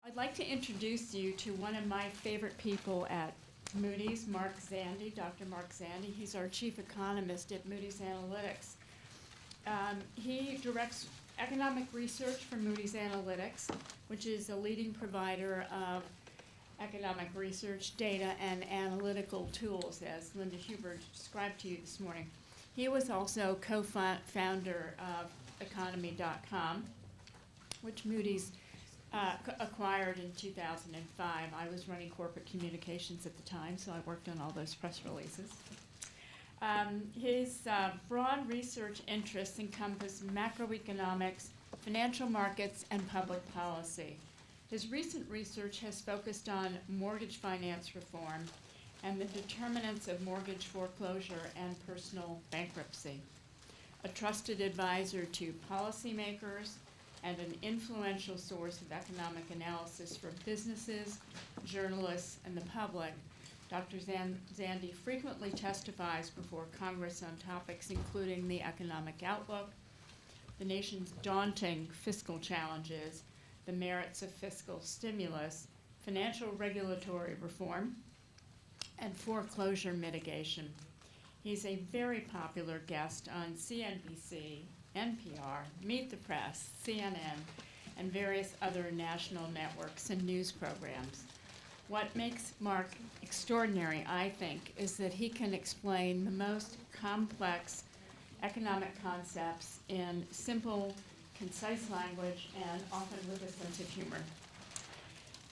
I'd like to introduce you to one of my favorite people at Moody's, Mark Zandi, Dr. Mark Zandi. He's our chief economist at Moody's Analytics. He directs economic research for Moody's Analytics, which is a leading provider of economic research, data, and analytical tools, as Linda Huber described to you this morning. He was also co-founder of economy.com, which Moody's acquired in 2005. I was running corporate communications at the time, so I worked on all those press releases. His broad research interests encompass macroeconomics, financial markets, and public policy. His recent research has focused on mortgage finance reform and the determinants of mortgage foreclosure and personal bankruptcy. A trusted advisor to policymakers and an influential source of economic analysis for businesses, journalists, and the public, Dr. Zandi frequently testifies before Congress on topics including the economic outlook, the nation's daunting fiscal challenges, the merits of fiscal stimulus, financial regulatory reform, and foreclosure mitigation. He's a very popular guest on CNBC, NPR, Meet the Press, CNN, and various other national networks and news programs. What makes Mark extraordinary, I think, is that he can explain the most complex economic concepts in simple, concise language and often with a sense of humor.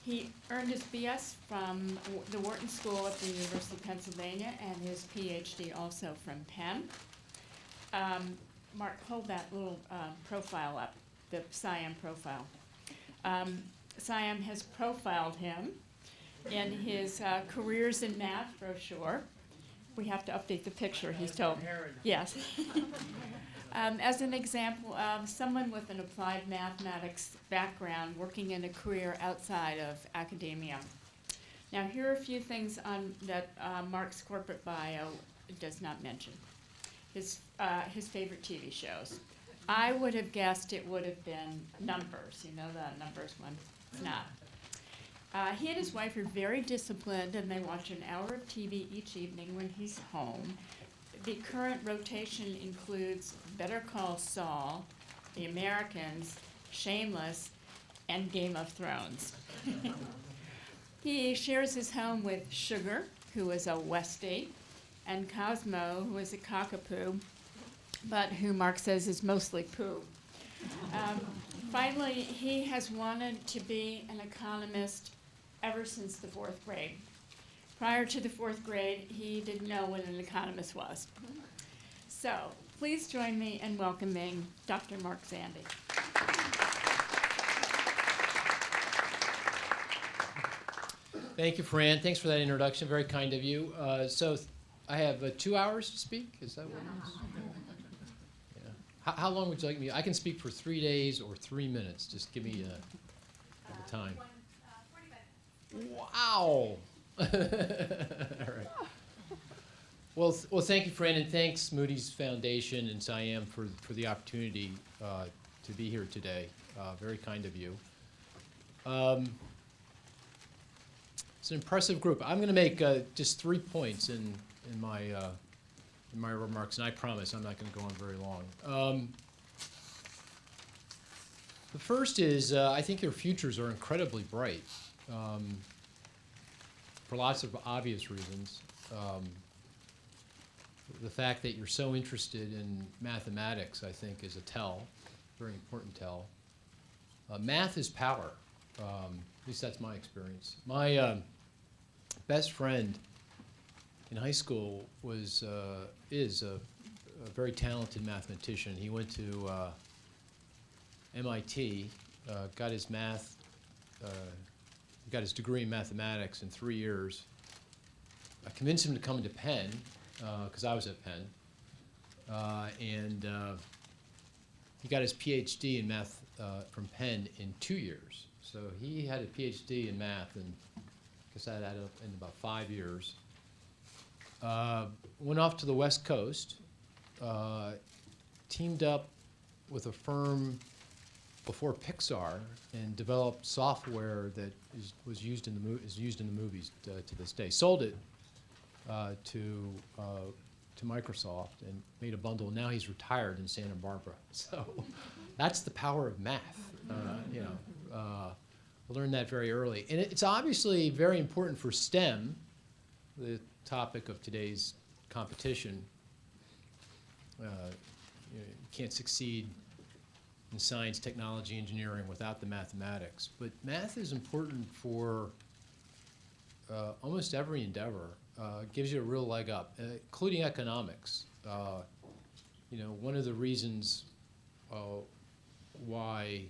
He earned his BS from the Wharton School at the University of Pennsylvania and his PhD also from Penn. Mark, hold that little profile up, the SIAM profile. SIAM has profiled him in his Careers in Math brochure. We have to update the picture, he's told. Yes. As an example of someone with an applied mathematics background working in a career outside of academia. Now, here are a few things on that Mark's corporate bio does not mention. His favorite TV shows. I would have guessed it would have been Numbers. You know the Numbers one? It's not. He and his wife are very disciplined, and they watch an hour of TV each evening when he's home. The current rotation includes Better Call Saul, The Americans, Shameless, and Game of Thrones. He shares his home with Sugar, who is a Westie, and Cosmo, who is a cockapoo, but who Mark says is mostly poo. Finally, he has wanted to be an economist ever since the 4th grade. Prior to the 4th grade, he didn't know what an economist was. So, please join me in welcoming Dr. Mark Zandi. Thank you, Fran. Thanks for that introduction. Very kind of you. So I have 2 hours to speak. Is that what it is? Yeah. How long would you like me? I can speak for 3 days or 3 minutes. Just give me the time. 40 minutes. Wow. All right. Well, thank you, Fran, and thanks Moody's Foundation and SIAM for the opportunity to be here today. Very kind of you. It's an impressive group. I'm going to make just 3 points in my remarks, and I promise I'm not going to go on very long. The first is I think your futures are incredibly bright for lots of obvious reasons. The fact that you're so interested in mathematics, I think, is a tell, very important tell. Math is power. At least that's my experience. My best friend in high school is a very talented mathematician. He went to MIT, got his degree in mathematics in 3 years. I convinced him to come to Penn because I was at Penn, and he got his PhD in math from Penn in 2 years. So he had a PhD in math, and I guess that added up in about 5 years. Went off to the West Coast, teamed up with a firm before Pixar and developed software that is used in the movies to this day. Sold it to Microsoft and made a bundle. Now he's retired in Santa Barbara. So that's the power of math. I learned that very early, and it's obviously very important for STEM, the topic of today's competition. You can't succeed in science, technology, engineering without the mathematics. But math is important for almost every endeavor. Gives you a real leg up, including economics. One of the reasons why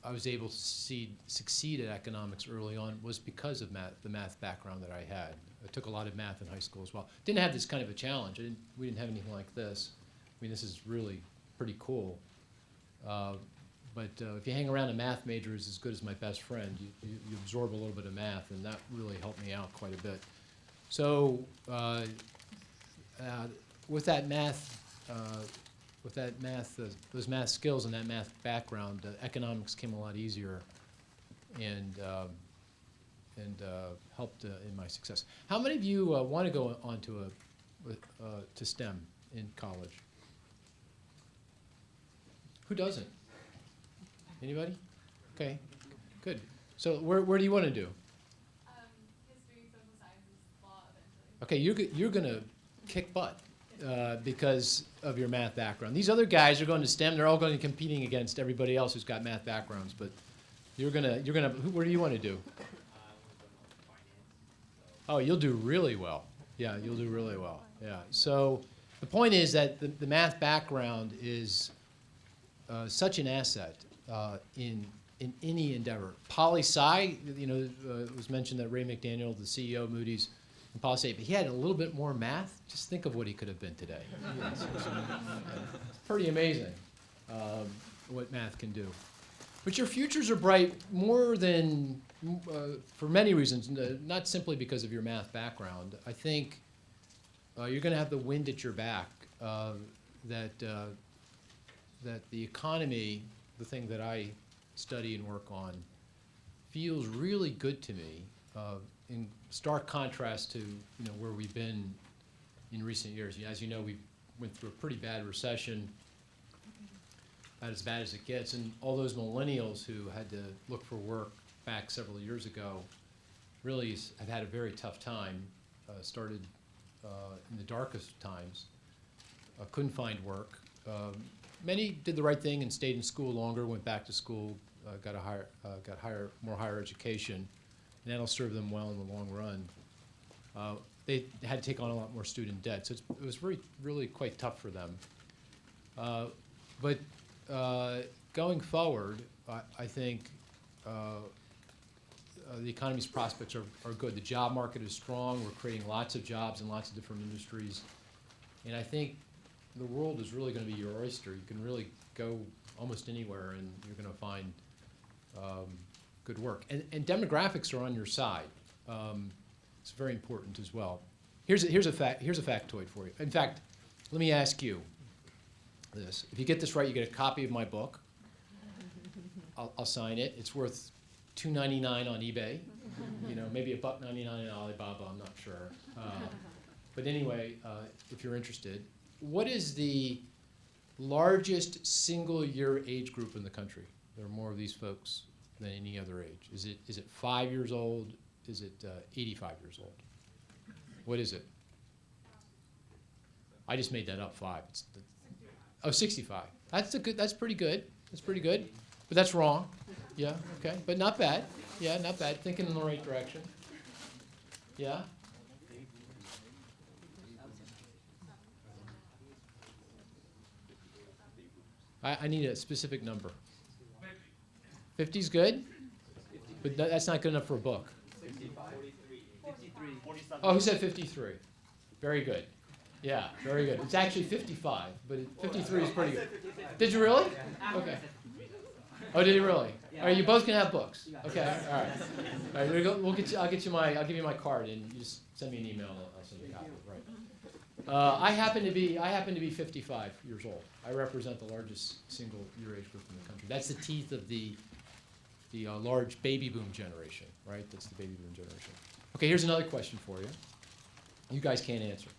I was able to succeed at economics early on was because of the math background that I had. I took a lot of math in high school as well. Didn't have this kind of a challenge. We didn't have anything like this. I mean, this is really pretty cool. But if you hang around a math major who's as good as my best friend, you absorb a little bit of math, and that really helped me out quite a bit. So with that math, those math skills and that math background, economics came a lot easier, and helped in my success. How many of you want to go on to STEM in college? Who doesn't? Anybody? Okay, good. So where do you want to do? History, social sciences, law, eventually. Okay, you're gonna kick butt because of your math background. These other guys are going to STEM. They're all going to be competing against everybody else who's got math backgrounds. But where do you want to do? Oh, you'll do really well. Yeah, you'll do really well. Yeah. So the point is that the math background is such an asset in any endeavor. Poli-sci, it was mentioned that Ray McDaniel, the CEO of Moody's, in poli-sci, but he had a little bit more math. Just think of what he could have been today. It's pretty amazing what math can do. But your futures are bright more than, for many reasons, not simply because of your math background. I think you're going to have the wind at your back that the economy, the thing that I study and work on, feels really good to me in stark contrast to where we've been in recent years. As you know, we went through a pretty bad recession, about as bad as it gets, and all those millennials who had to look for work back several years ago really have had a very tough time. Started in the darkest times, couldn't find work. Many did the right thing and stayed in school longer, went back to school, got more higher education, and that'll serve them well in the long run. They had to take on a lot more student debt, so it was really quite tough for them. But going forward, I think the economy's prospects are good. The job market is strong. We're creating lots of jobs in lots of different industries, and I think the world is really going to be your oyster. You can really go almost anywhere, and you're going to find good work. And demographics are on your side. It's very important as well. Here's a factoid for you. In fact, let me ask you this: if you get this right, you get a copy of my book. I'll sign it. It's worth $2.99 on eBay. Maybe $1.99 on Alibaba. I'm not sure. But anyway, if you're interested. What is the largest single-year age group in the country? There are more of these folks than any other age. Is it 5 years old? Is it 85 years old? What is it? I just made that up. 5. 65. That's pretty good. That's pretty good. But that's wrong. Yeah. Okay. But not bad. Yeah. Not bad. Thinking in the right direction. Yeah. I need a specific number. 50 is good, but that's not good enough for a book. 53. Oh, who said 53? Very good. Yeah, very good. It's actually 55, but 53 is pretty good. Did you really? Okay. Oh, did you really? All right, you both can have books. Okay. All right. All right. We'll get you. I'll give you my card, and you just send me an email. And I'll send you a copy. Right. I happen to be 55 years old. I represent the largest single year age group in the country. That's the teeth of the large baby boom generation, right? That's the baby boom generation. Okay, here's another question for you. You guys can't answer.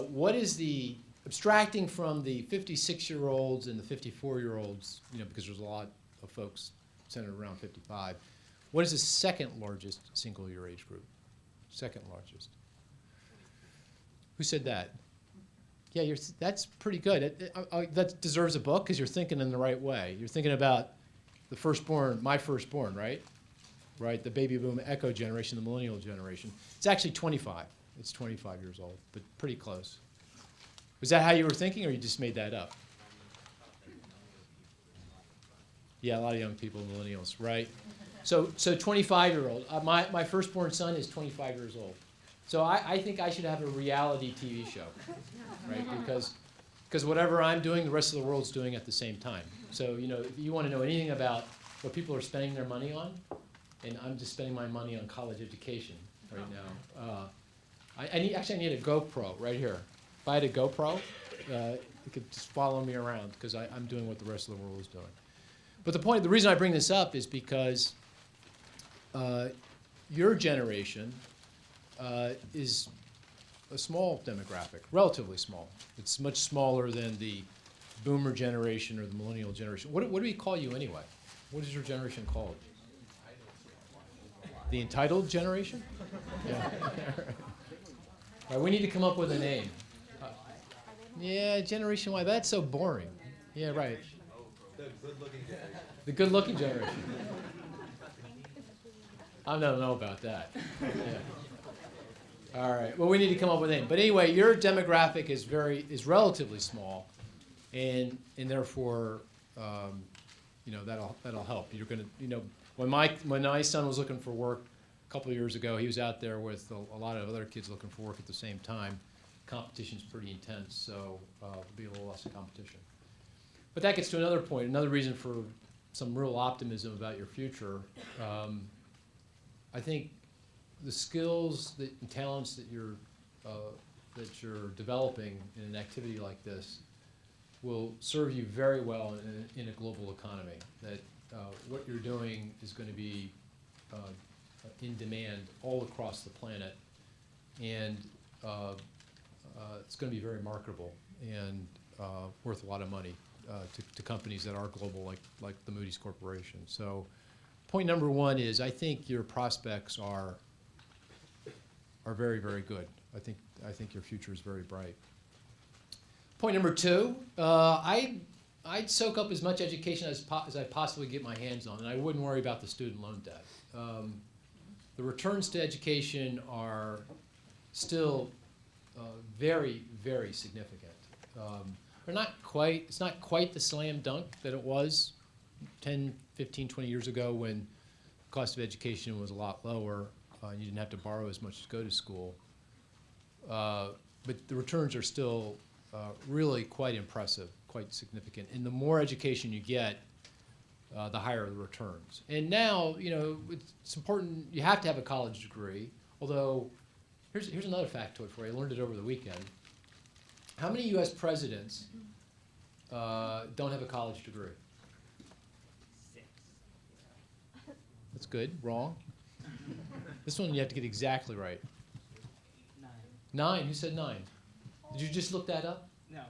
What is the, abstracting from the 56-year-olds and the 54-year-olds, because there's a lot of folks centered around 55, what is the second largest single year age group? Second largest. Who said that? Yeah, that's pretty good. That deserves a book because you're thinking in the right way. You're thinking about the firstborn, my firstborn, right? Right, the baby boom echo generation, the millennial generation. It's actually 25. It's 25 years old, but pretty close. Was that how you were thinking, or you just made that up? Yeah, a lot of young people, millennials, right? So 25-year-old. My firstborn son is 25 years old. So I think I should have a reality TV show, right? Because whatever I'm doing, the rest of the world's doing at the same time. So if you want to know anything about what people are spending their money on, and I'm just spending my money on college education right now. I need a GoPro right here. If I had a GoPro, you could just follow me around because I'm doing what the rest of the world is doing. But the reason I bring this up is because your generation is a small demographic, relatively small. It's much smaller than the boomer generation or the millennial generation. What do we call you anyway? What is your generation called? The entitled generation? Yeah. All right, we need to come up with a name. Yeah, Generation Y. That's so boring. Yeah, right. The good-looking generation. The good-looking generation. I don't know about that. Yeah. All right. Well, we need to come up with a name. But anyway, your demographic is relatively small, and therefore, that'll help. You're going to, when my son was looking for work a couple of years ago, he was out there with a lot of other kids looking for work at the same time. Competition's pretty intense, so there'll be a little less competition. But that gets to another point, another reason for some real optimism about your future. I think the skills and talents that you're developing in an activity like this will serve you very well in a global economy. That what you're doing is going to be in demand all across the planet, and it's going to be very marketable and worth a lot of money to companies that are global, like the Moody's Corporation. So, point number one is I think your prospects are very, very good. I think your future is very bright. Point number two, I'd soak up as much education as I possibly get my hands on, and I wouldn't worry about the student loan debt. The returns to education are still very, very significant. They're not quite, it's not quite the slam dunk that it was 10, 15, 20 years ago when the cost of education was a lot lower. You didn't have to borrow as much to go to school. But the returns are still really quite impressive, quite significant. And the more education you get, the higher the returns. And now, it's important, you have to have a college degree, although here's another factoid for you. I learned it over the weekend. How many U.S. presidents don't have a college degree? 6. That's good. Wrong. This one you have to get exactly right. 9. 9. Who said 9? Did you just look that up? No.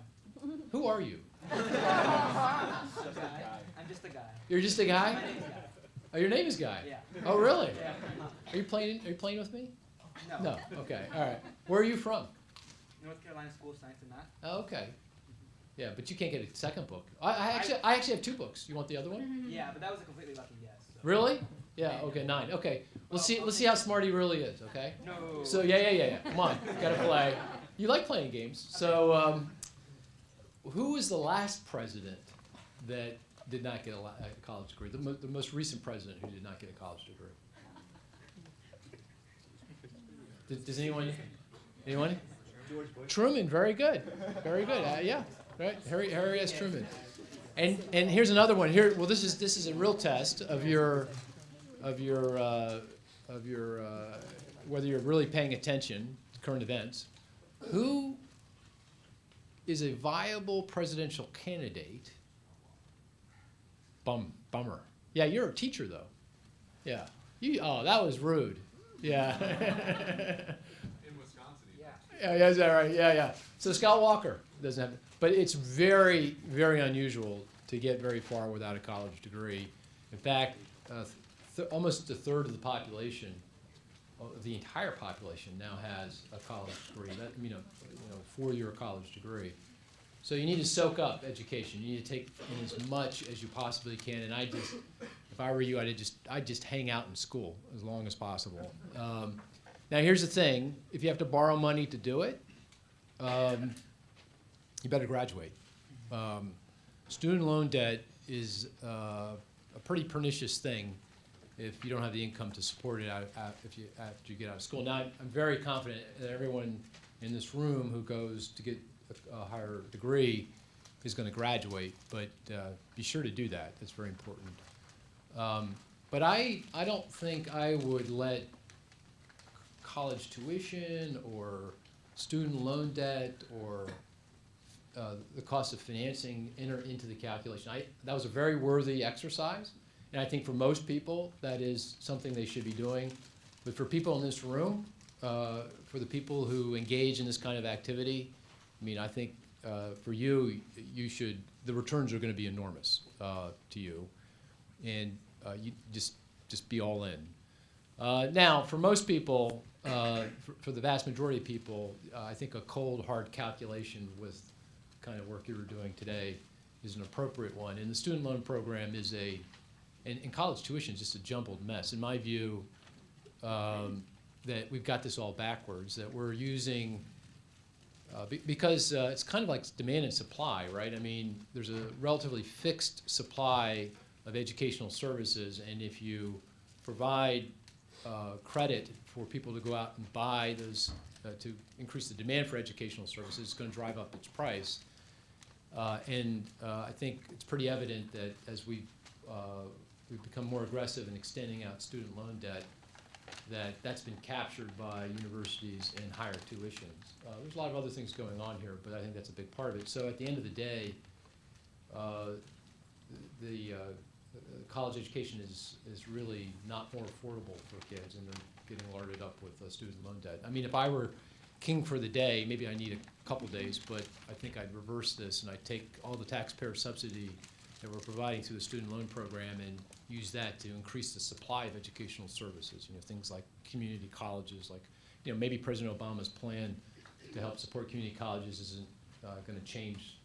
Who are you? I'm just a guy. You're just a guy? My name's Guy. Oh, your name is Guy? Yeah. Oh, really? Yeah. Are you playing with me? No. No. Okay. All right. Where are you from? North Carolina School of Science and Math. Oh, okay. Yeah, but you can't get a second book. I actually have 2 books. You want the other one? Yeah, but that was a completely lucky guess. So. Really? Yeah. Okay. 9. Okay. Let's see how smart he really is. Okay. No. So yeah. Come on. Gotta play. You like playing games. So who was the last president that did not get a college degree? The most recent president who did not get a college degree. Does anyone? Anyone? George Bush. Truman. Very good. Very good. Yeah. Right. Harry S. Truman. And here's another one. Here. Well, this is a real test of your whether you're really paying attention to current events. who is a viable presidential candidate? Bummer. Yeah, you're a teacher, though. Yeah. Oh, that was rude. Yeah. In Wisconsin, even. Yeah, is that right? Yeah. So Scott Walker doesn't have, but it's very, very unusual to get very far without a college degree. In fact, almost a third of the population, the entire population, now has a college degree. A 4-year college degree. So you need to soak up education. You need to take in as much as you possibly can. And if I were you, I'd just hang out in school as long as possible. Now here's the thing: if you have to borrow money to do it, you better graduate. Student loan debt is a pretty pernicious thing if you don't have the income to support it after you get out of school. Now I'm very confident that everyone in this room who goes to get a higher degree is going to graduate, but be sure to do that. That's very important. But I don't think I would let college tuition or student loan debt or the cost of financing enter into the calculation. That was a very worthy exercise, and I think for most people that is something they should be doing. But for people in this room, for the people who engage in this kind of activity, I mean, I think for you should, the returns are going to be enormous to you, and you just be all in. Now, for most people, for the vast majority of people, I think a cold, hard calculation with the kind of work you were doing today is an appropriate one. And the student loan program is and college tuition is just a jumbled mess. In my view, that we've got this all backwards, that we're using, because it's kind of like demand and supply, right? I mean, there's a relatively fixed supply of educational services, and if you provide credit for people to go out and buy those, to increase the demand for educational services, it's going to drive up its price. And I think it's pretty evident that as we've become more aggressive in extending out student loan debt, that's been captured by universities and higher tuitions. There's a lot of other things going on here, but I think that's a big part of it. So at the end of the day, college education is really not more affordable for kids, and they're getting larded up with student loan debt. I mean, if I were king for the day, maybe I need a couple days, but I think I'd reverse this and I'd take all the taxpayer subsidy that we're providing through the student loan program and use that to increase the supply of educational services. You know, things like community colleges, like, you know, maybe President Obama's plan to help support community colleges isn't going to change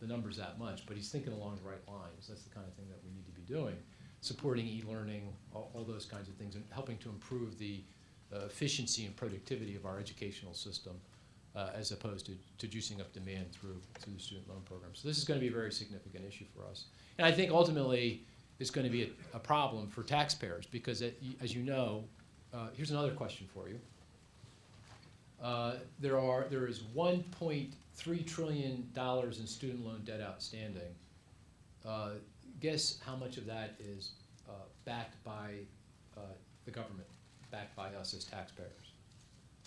the numbers that much, but he's thinking along the right lines. That's the kind of thing that we need to be doing. Supporting e-learning, all those kinds of things, and helping to improve the efficiency and productivity of our educational system, as opposed to juicing up demand through the student loan program. So this is going to be a very significant issue for us. And I think ultimately it's going to be a problem for taxpayers because, as you know, here's another question for you. There is $1.3 trillion in student loan debt outstanding. Guess how much of that is backed by the government, backed by us as taxpayers?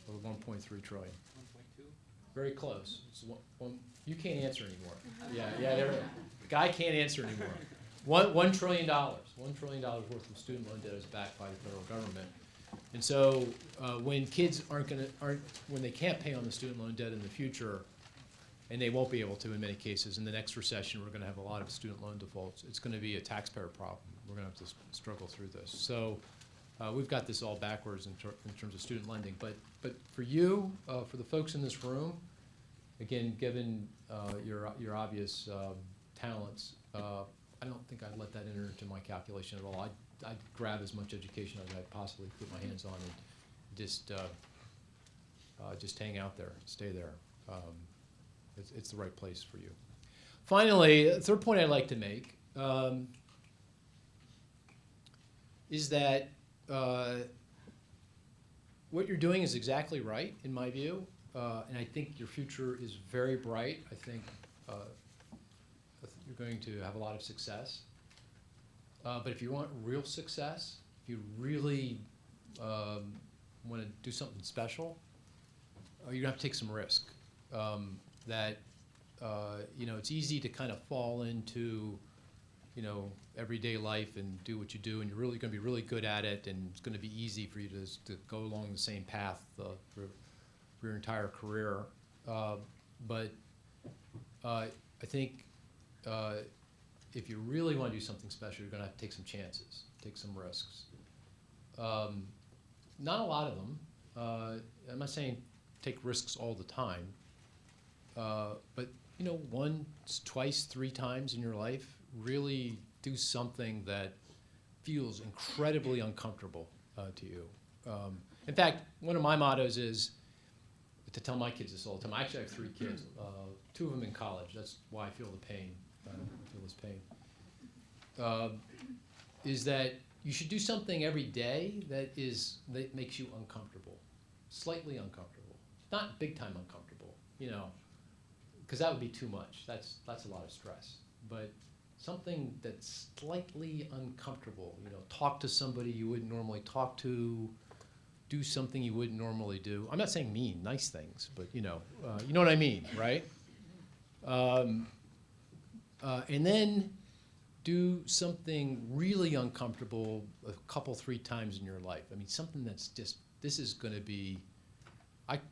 Over 1.3 trillion. 1.2. Very close. It's you can't answer anymore. Yeah. Guy can't answer anymore. $1 trillion. $1 trillion worth of student loan debt is backed by the federal government. And so when kids when they can't pay on the student loan debt in the future, and they won't be able to in many cases, in the next recession we're going to have a lot of student loan defaults. It's going to be a taxpayer problem. We're going to have to struggle through this. So we've got this all backwards in terms of student lending. But for you, for the folks in this room, again, given your obvious talents, I don't think I'd let that enter into my calculation at all. I'd grab as much education as I'd possibly put my hands on and just hang out there, stay there. It's the right place for you. Finally, the third point I'd like to make is that what you're doing is exactly right, in my view, and I think your future is very bright. I think you're going to have a lot of success. But if you want real success, if you really want to do something special, you're gonna have to take some risk. That it's easy to kind of fall into everyday life and do what you do, and you're really going to be really good at it, and it's going to be easy for you to go along the same path for your entire career. But I think if you really want to do something special, you're going to have to take some chances, take some risks. Not a lot of them. I'm not saying take risks all the time, but once, twice, 3 times in your life, really do something that feels incredibly uncomfortable to you. In fact, one of my mottos is to tell my kids this all the time. I actually have 3 kids, 2 of them in college. That's why I feel the pain. I feel this pain. Is that you should do something every day that makes you uncomfortable, slightly uncomfortable, not big time uncomfortable, because that would be too much. That's a lot of stress. But something that's slightly uncomfortable, talk to somebody you wouldn't normally talk to, do something you wouldn't normally do. I'm not saying mean, nice things, but you know what I mean, right? And then do something really uncomfortable a couple, 3 times in your life. I mean, something that's just, this is going to be,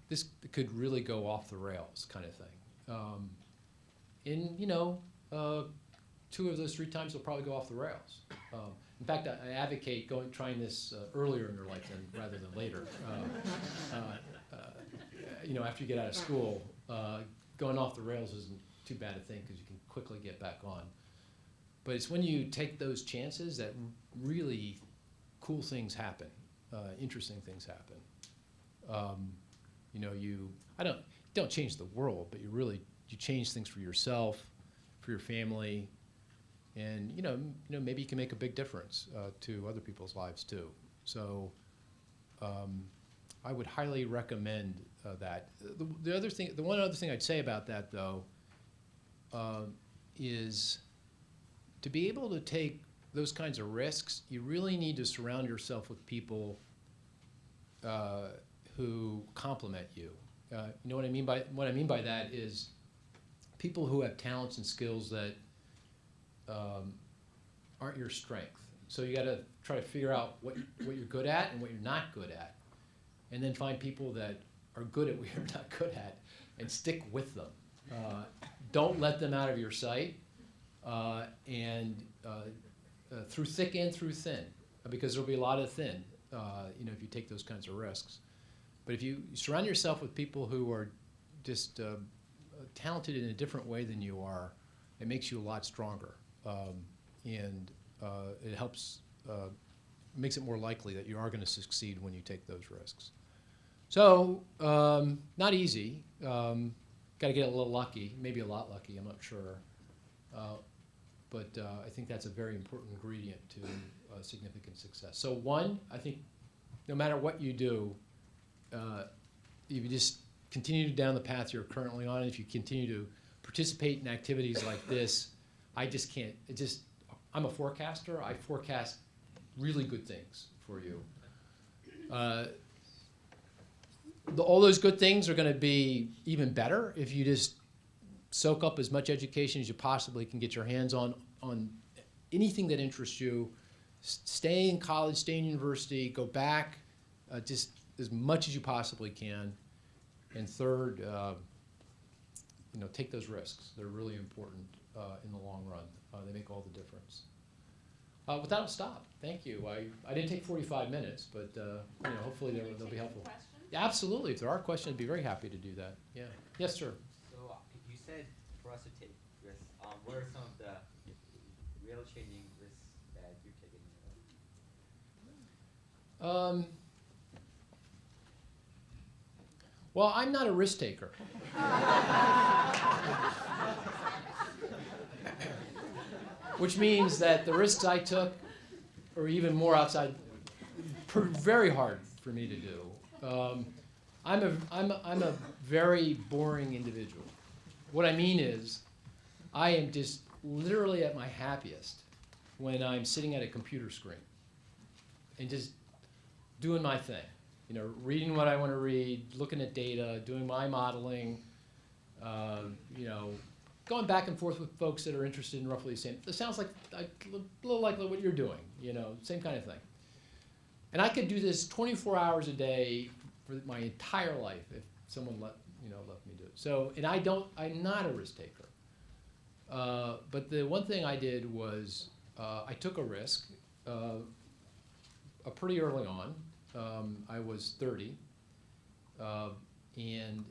this could really go off the rails kind of thing. And 2 of those 3 times will probably go off the rails. In fact, I advocate trying this earlier in your life rather than later. After you get out of school, going off the rails isn't too bad a thing because you can quickly get back on. But it's when you take those chances that really cool things happen, interesting things happen. You don't change the world, but you change things for yourself, for your family, and maybe you can make a big difference to other people's lives too. So I would highly recommend that. The one other thing I'd say about that though is to be able to take those kinds of risks, you really need to surround yourself with people who complement you. You know what I mean by that is people who have talents and skills that aren't your strength. So you got to try to figure out what you're good at and what you're not good at, and then find people that are good at what you're not good at, and stick with them. Don't let them out of your sight, and through thick and through thin, because there'll be a lot of thin, if you take those kinds of risks. But if you surround yourself with people who are just talented in a different way than you are, it makes you a lot stronger, and it helps, makes it more likely that you are going to succeed when you take those risks. So, not easy. Got to get a little lucky, maybe a lot lucky, I'm not sure. But I think that's a very important ingredient to significant success. So 1, I think no matter what you do, if you just continue down the path you're currently on, if you continue to participate in activities like this, I'm a forecaster. I forecast really good things for you. All those good things are going to be even better if you just soak up as much education as you possibly can get your hands on anything that interests you. Stay in college, stay in university, go back, just as much as you possibly can. And third, take those risks. They're really important in the long run. They make all the difference. With that, I'll stop. Thank you. I didn't take 45 minutes, but hopefully they'll be helpful. Yeah, absolutely. If there are questions, I'd be very happy to do that. Yeah. Yes, sir. So you said for us to take risks. What are some of the real changing risks that you've taken in your life? Well, I'm not a risk taker. Which means that the risks I took are even more outside, very hard for me to do. I'm a very boring individual. What I mean is, I am just literally at my happiest when I'm sitting at a computer screen and just doing my thing. reading what I want to read, looking at data, doing my modeling, going back and forth with folks that are interested in roughly the same. It sounds like a little like what you're doing, same kind of thing. And I could do this 24 hours a day for my entire life if someone let me do it. So, and I'm not a risk taker. But the one thing I did was I took a risk pretty early on. I was 30, and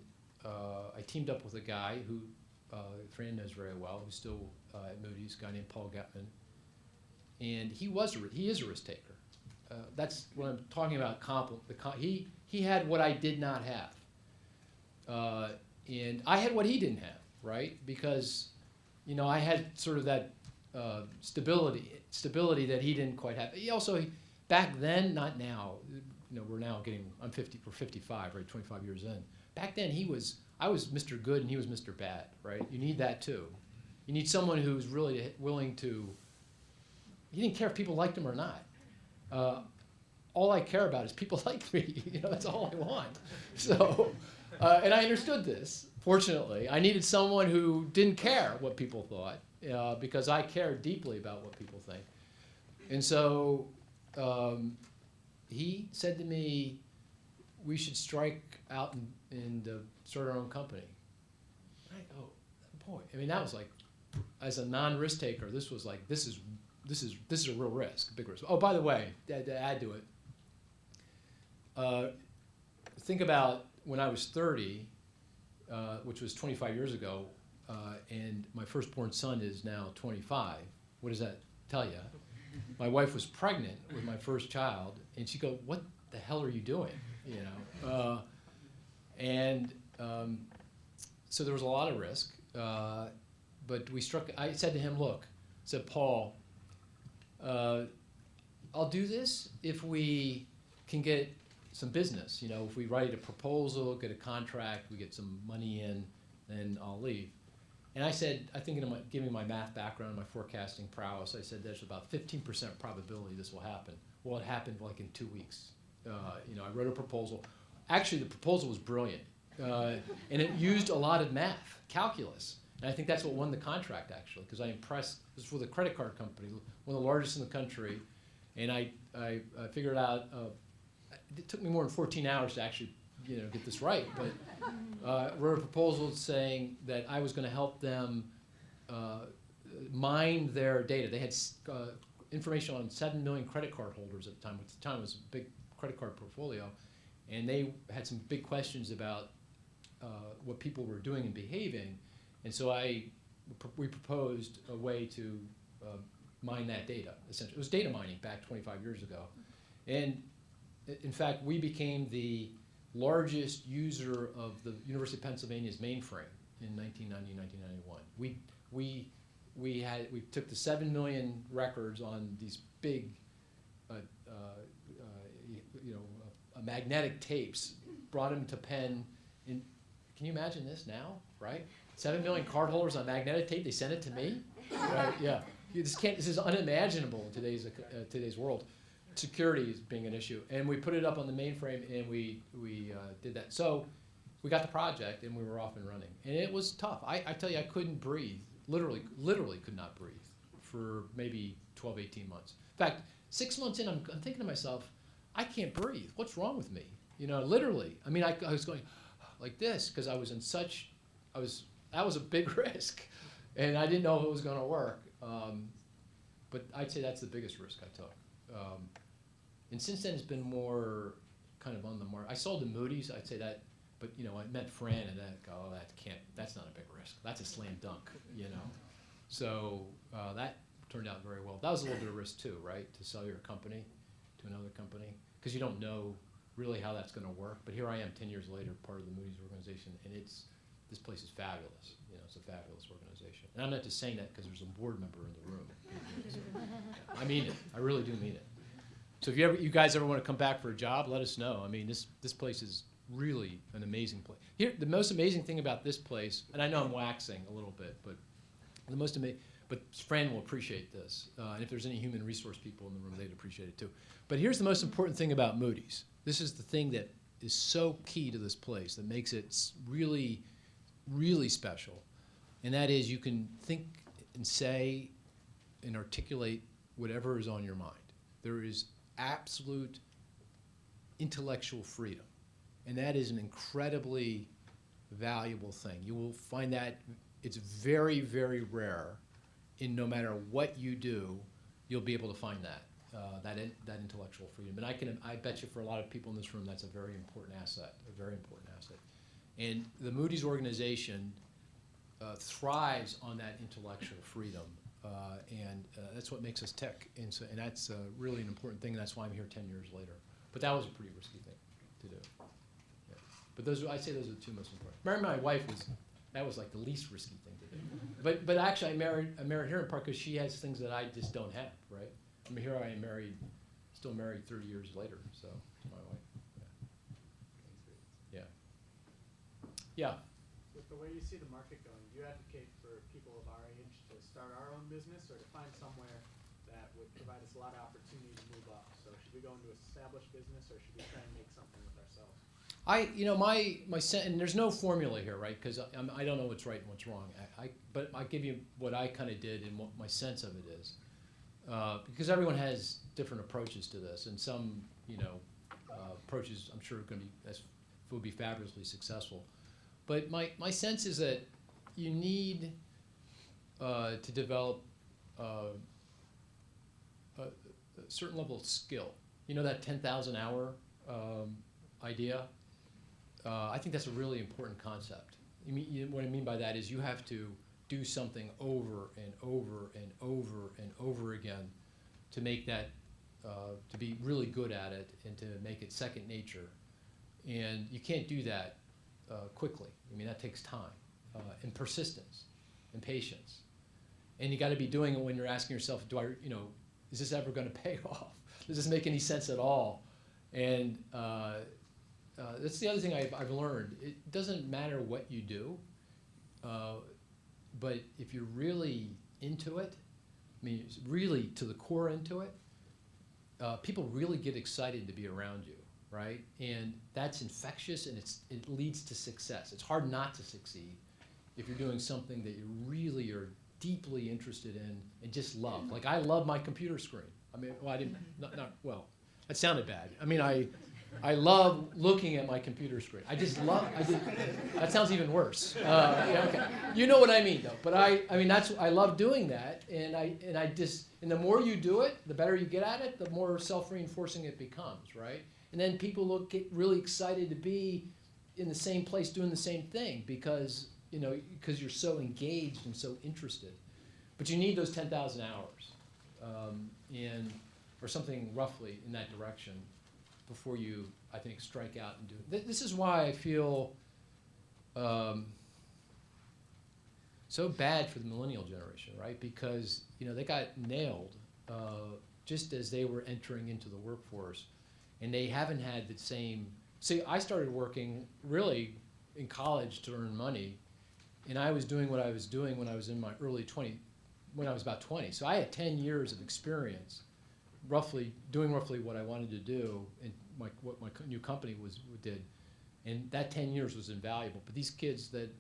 I teamed up with a guy who Fran knows very well, who's still at Moody's, a guy named Paul Gutman. And he is a risk taker. That's what I'm talking about. He had what I did not have, and I had what he didn't have, right? Because I had sort of that stability that he didn't quite have. He also, back then, not now. We're 55, right? 25 years in. Back then, I was Mr. Good and he was Mr. Bad, right? You need that too. You need someone who's really willing to. He didn't care if people liked him or not. All I care about is people like me. That's all I want. So, and I understood this. Fortunately, I needed someone who didn't care what people thought, because I care deeply about what people think. And so he said to me, "We should strike out and start our own company." Oh boy! I mean, that was like, as a non-risk taker, this was like this is a real risk, a big risk. Oh, by the way, to add to it, think about when I was 30, which was 25 years ago, and my firstborn son is now 25. What does that tell you? My wife was pregnant with my first child, and she'd go, "What the hell are you doing?" So there was a lot of risk, but I said to him, "Look," I said, "Paul, I'll do this if we can get some business. If we write a proposal, get a contract, we get some money in, then I'll leave." And I said, I think giving my math background, my forecasting prowess, I said there's about 15% probability this will happen. Well, it happened like in 2 weeks. I wrote a proposal. Actually, the proposal was brilliant, and it used a lot of math, calculus. And I think that's what won the contract, actually, because I impressed. This was with a credit card company, one of the largest in the country, and I figured out. It took me more than 14 hours to actually, get this right. But wrote a proposal saying that I was going to help them mine their data. They had information on 7 million credit card holders at the time, which at the time was a big credit card portfolio, and they had some big questions about what people were doing and behaving. And so we proposed a way to mine that data, essentially. It was data mining back 25 years ago. And in fact, we became the largest user of the University of Pennsylvania's mainframe in 1990, 1991. We took the 7 million records on these big, magnetic tapes, brought them to Penn. Can you imagine this now, right? 7 million cardholders on magnetic tape. They sent it to me. Right? Yeah. This is unimaginable in today's world. Security is being an issue, and we put it up on the mainframe, and we did that. So we got the project, and we were off and running, and it was tough. I tell you, I couldn't breathe. Literally could not breathe for maybe 12, 18 months. In fact, 6 months in, I'm thinking to myself, I can't breathe. What's wrong with me? Literally. I mean, I was going like this because I was in such. That was a big risk, and I didn't know if it was going to work. But I'd say that's the biggest risk I took. And since then, it's been more kind of on the mark. I sold to Moody's, I'd say that, but I met Fran and that's not a big risk. That's a slam dunk, So that turned out very well. That was a little bit of risk too, right? To sell your company to another company, because you don't know really how that's going to work. But here I am 10 years later, part of the Moody's organization, and this place is fabulous. It's a fabulous organization. And I'm not just saying that because there's a board member in the room. I mean it. I really do mean it. So if you guys ever want to come back for a job, let us know. I mean, this place is really an amazing place. Here, the most amazing thing about this place, and I know I'm waxing a little bit, but the most amazing, But Fran will appreciate this. And if there's any human resource people in the room, they'd appreciate it too. But here's the most important thing about Moody's. This is the thing that is so key to this place that makes it really, really special. And that is you can think and say and articulate whatever is on your mind. There is absolute intellectual freedom. And that is an incredibly valuable thing. You will find that it's very, very rare. In no matter what you do, you'll be able to find that intellectual freedom. And I bet you for a lot of people in this room, that's a very important asset, a very important asset. And the Moody's organization thrives on that intellectual freedom, and that's what makes us tick. And that's really an important thing. And that's why I'm here 10 years later. But that was a pretty risky thing to do. Yeah. But I'd say those are the two most important. Marrying my wife that was like the least risky thing to do. But actually, I married her in part because she has things that I just don't have, right? I mean, here I am still married 30 years later, so it's my wife. Yeah. Yeah. With the way you see the market going, do you advocate for people of our age to start our own business or to find somewhere that would provide us a lot of opportunity to move up? So should we go into established business or should we try and make something with ourselves? And there's no formula here, right? Because I don't know what's right and what's wrong. But I give you what I kind of did and what my sense of it is, because everyone has different approaches to this, and some, approaches I'm sure will be fabulously successful. But my sense is that you need to develop a certain level of skill. You know that 10,000 hour idea? I think that's a really important concept. What I mean by that is you have to do something over and over and over and over again to make that, to be really good at it and to make it second nature. And you can't do that quickly. I mean, that takes time and persistence and patience. And you got to be doing it when you're asking yourself, is this ever going to pay off? Does this make any sense at all? And that's the other thing I've learned. It doesn't matter what you do, but if you're really into it, I mean, really to the core into it, people really get excited to be around you, right? And that's infectious, and it leads to success. It's hard not to succeed if you're doing something that you really are deeply interested in and just love. Like I love my computer screen. I mean, that sounded bad. I mean, I love looking at my computer screen. That sounds even worse. Okay. You know what I mean, though. But I love doing that, and the more you do it, the better you get at it, the more self-reinforcing it becomes, right? And then people get really excited to be in the same place doing the same thing because you're so engaged and so interested. But you need those 10,000 hours, or something roughly in that direction, before you, I think, strike out and do it. This is why I feel so bad for the millennial generation, right? Because they got nailed just as they were entering into the workforce, and they haven't had the same. See, I started working really in college to earn money, and I was doing what I was doing when I was in my early 20s, when I was about 20. So I had 10 years of experience doing roughly what I wanted to do and what my new company did, and that 10 years was invaluable. But these kids that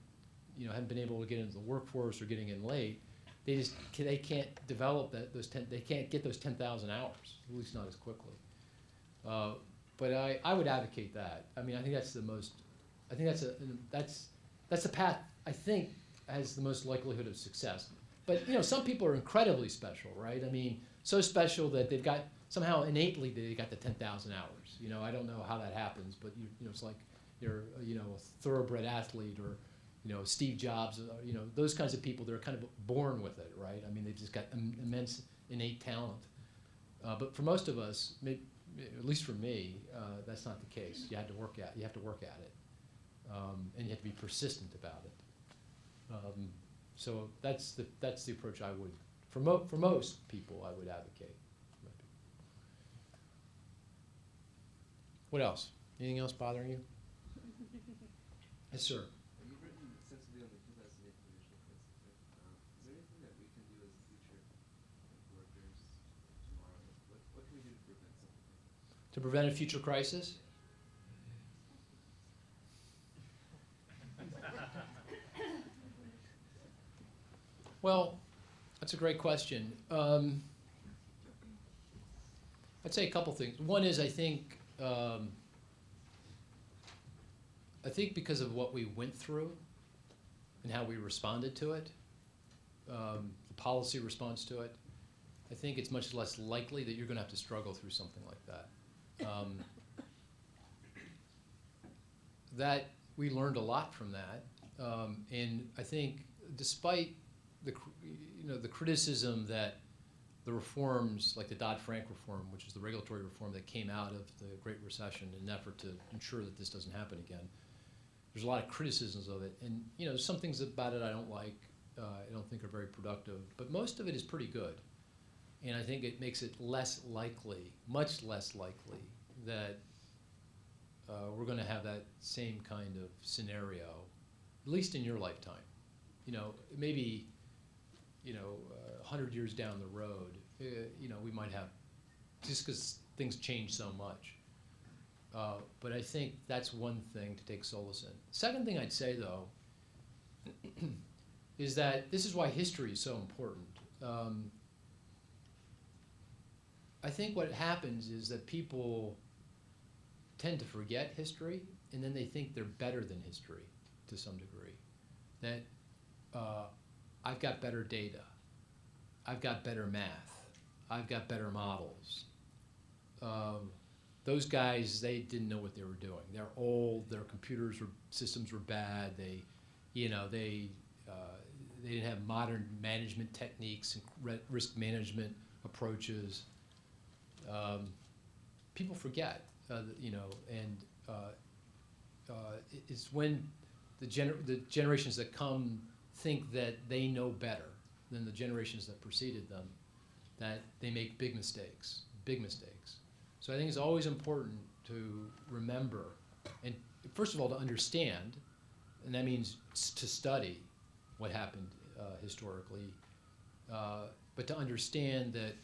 haven't been able to get into the workforce or getting in late, they can't develop they can't get those 10,000 hours, at least not as quickly. But I would advocate that. I mean, I think that's the path I think has the most likelihood of success. But some people are incredibly special, right? I mean, so special that they've got somehow innately they got the 10,000 hours. I don't know how that happens, but it's like you're a thoroughbred athlete or Steve Jobs, those kinds of people. They're kind of born with it, right? I mean, they've just got immense innate talent. But for most of us, at least for me, that's not the case. You have to work at it, and you have to be persistent about it. So that's the approach I would, for most people, I would advocate. What else? Anything else bothering you? Yes, sir. You've written extensively on the 2008 financial crisis. Right? Is there anything that we can do as To prevent a future crisis? Well, that's a great question. I'd say a couple things. One is I think because of what we went through and how we responded to it, the policy response to it, I think it's much less likely that you're going to have to struggle through something like that. That we learned a lot from that, and I think despite the criticism that the reforms, like the Dodd-Frank reform, which is the regulatory reform that came out of the Great Recession in an effort to ensure that this doesn't happen again, there's a lot of criticisms of it, and some things about it I don't like, I don't think are very productive, but most of it is pretty good. And I think it makes it less likely, much less likely, that we're going to have that same kind of scenario, at least in your lifetime. Maybe 100 years down the road, we might have, just because things change so much. But I think that's one thing to take solace in. Second thing I'd say, though, is that this is why history is so important. I think what happens is that people tend to forget history, and then they think they're better than history to some degree. That I've got better data, I've got better math, I've got better models. Those guys, they didn't know what they were doing. They're old. Their systems were bad. They didn't have modern management techniques and risk management approaches. People forget, it's when the generations that come think that they know better than the generations that preceded them, that they make big mistakes. So I think it's always important to remember, and first of all, to understand, and that means to study what happened historically, but to understand that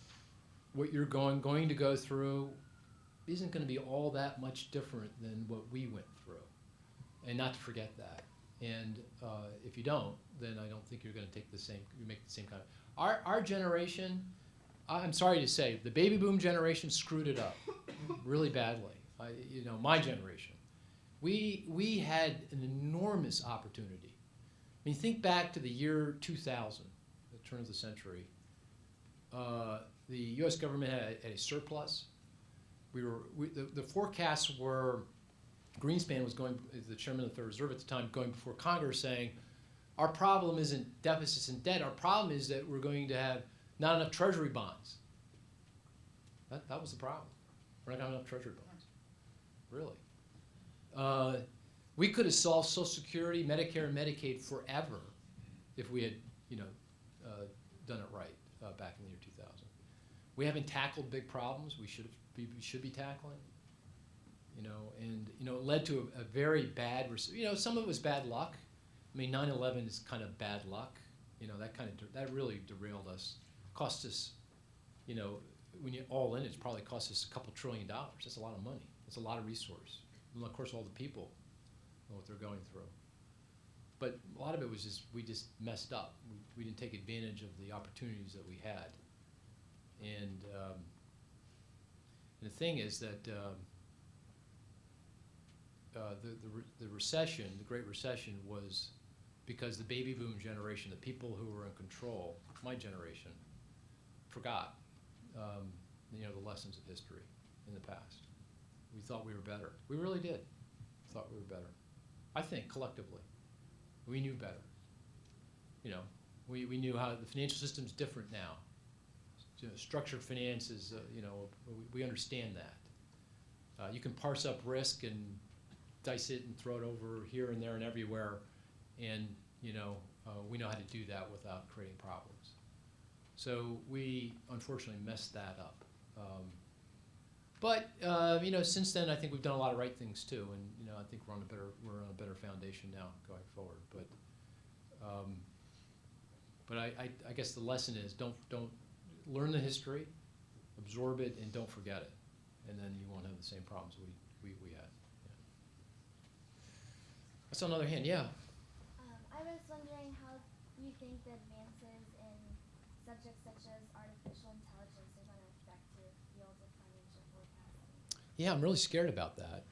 what you're going to go through isn't going to be all that much different than what we went through, and not to forget that. And if you don't, then I don't think you're going to make the same kind of. Our generation, I'm sorry to say, the baby boom generation screwed it up really badly. My generation, we had an enormous opportunity. I mean, think back to the year 2000, the turn of the century. The U.S. government had a surplus. The forecasts were, Greenspan was going, the chairman of the Federal Reserve at the time, going before Congress saying, our problem isn't deficits and debt, our problem is that we're going to have not enough treasury bonds. That was the problem. We're not going to have enough treasury bonds. Really. We could have solved Social Security, Medicare, and Medicaid forever if we had, done it right back in the year 2000. We haven't tackled big problems we should be tackling. And it led to a very bad. Some of it was bad luck. I mean, 9/11 is kind of bad luck. That really derailed us. Cost us, when you all in, it's probably cost us a couple $1 trillion. That's a lot of money. That's a lot of resource. And of course, all the people know what they're going through. But a lot of it was just, we just messed up. We didn't take advantage of the opportunities that we had. And the thing is that the recession, the Great Recession, was because the baby boom generation, the people who were in control, my generation, forgot the lessons of history in the past. We thought we were better. We really did. Thought we were better. I think collectively, we knew better. We knew how the financial system's different now. Structured finance is, we understand that. You can parse up risk and dice it and throw it over here and there and everywhere, and we know how to do that without creating problems. So we unfortunately messed that up. But since then I think we've done a lot of right things too, and I think we're on a better foundation now going forward. But I guess the lesson is don't learn the history, absorb it, and don't forget it. and then you won't have the same problems we had. Yeah. I saw another hand. Yeah. I was wondering how you think the advances in subjects such as artificial intelligence are going to affect your field of financial forecasting. Yeah, I'm really scared about that.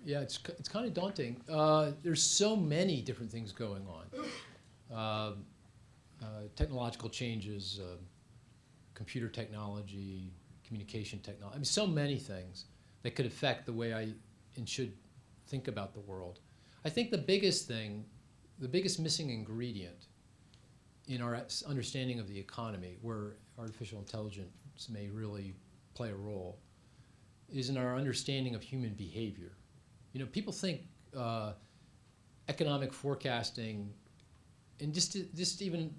Yeah, it's kind of daunting. There's so many different things going on. Technological changes, computer technology, communication technology. I mean, so many things that could affect the way I and should think about the world. I think the biggest thing, the biggest missing ingredient in our understanding of the economy, where artificial intelligence may really play a role, is in our understanding of human behavior. You know, people think economic forecasting, and just even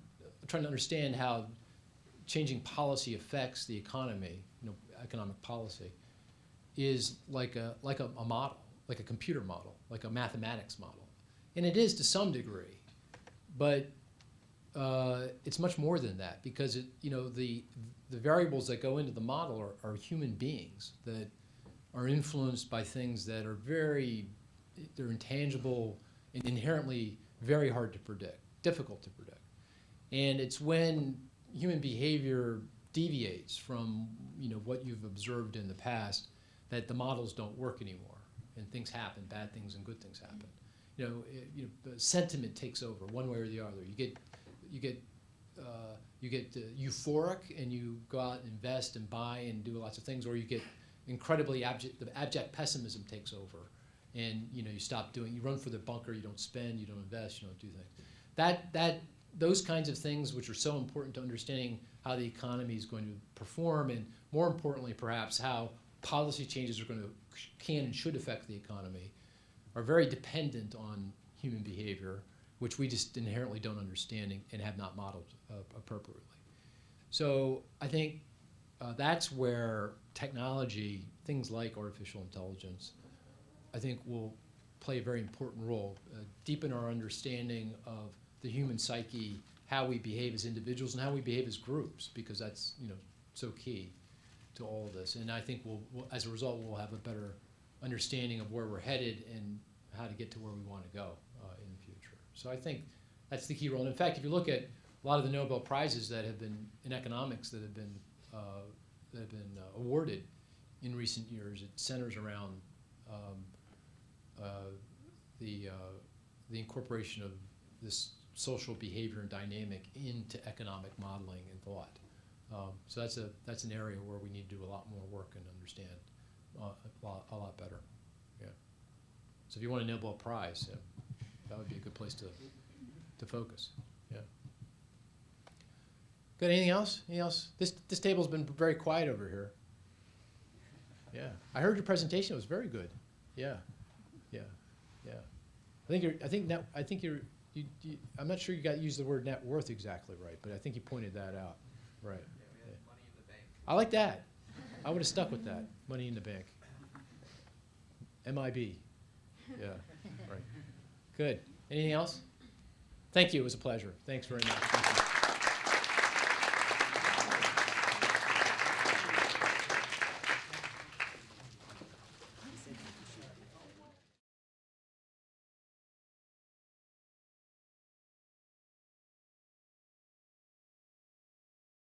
trying to understand how changing policy affects the economy, you know, economic policy, is like a model, like a computer model, like a mathematics model. And it is to some degree, but it's much more than that, because the variables that go into the model are human beings that are influenced by things that are they're intangible and inherently very hard to predict, difficult to predict. And it's when human behavior deviates from what you've observed in the past that the models don't work anymore, and things happen, bad things and good things happen. Sentiment takes over one way or the other. You get euphoric and you go out and invest and buy and do lots of things, or you get incredibly abject pessimism takes over, and you stop doing. You run for the bunker. You don't spend. You don't invest. You don't do things. Those kinds of things, which are so important to understanding how the economy is going to perform, and more importantly, perhaps how policy changes can and should affect the economy, are very dependent on human behavior, which we just inherently don't understand and have not modeled appropriately. So I think that's where technology, things like artificial intelligence, I think will play a very important role, deepen our understanding of the human psyche, how we behave as individuals and how we behave as groups, because that's so key to all of this. And I think we'll as a result, we'll have a better understanding of where we're headed and how to get to where we want to go in the future. So I think that's the key role. And in fact, if you look at a lot of the Nobel Prizes that have been in economics that have been awarded in recent years, it centers around the incorporation of this social behavior and dynamic into economic modeling and thought. So that's an area where we need to do a lot more work and understand a lot better. Yeah. So if you want a Nobel Prize, that would be a good place to focus. Yeah. Good. Anything else? Anything else? This table's been very quiet over here. Yeah. I heard your presentation. It was very good. Yeah. Yeah. Yeah. I'm not sure you used the word net worth exactly right, but I think you pointed that out. Right. Yeah, we had money in the bank. I like that. I would have stuck with that. Money in the bank. MIB. Yeah. Right. Good. Anything else? Thank you. It was a pleasure. Thanks very much. Thank you.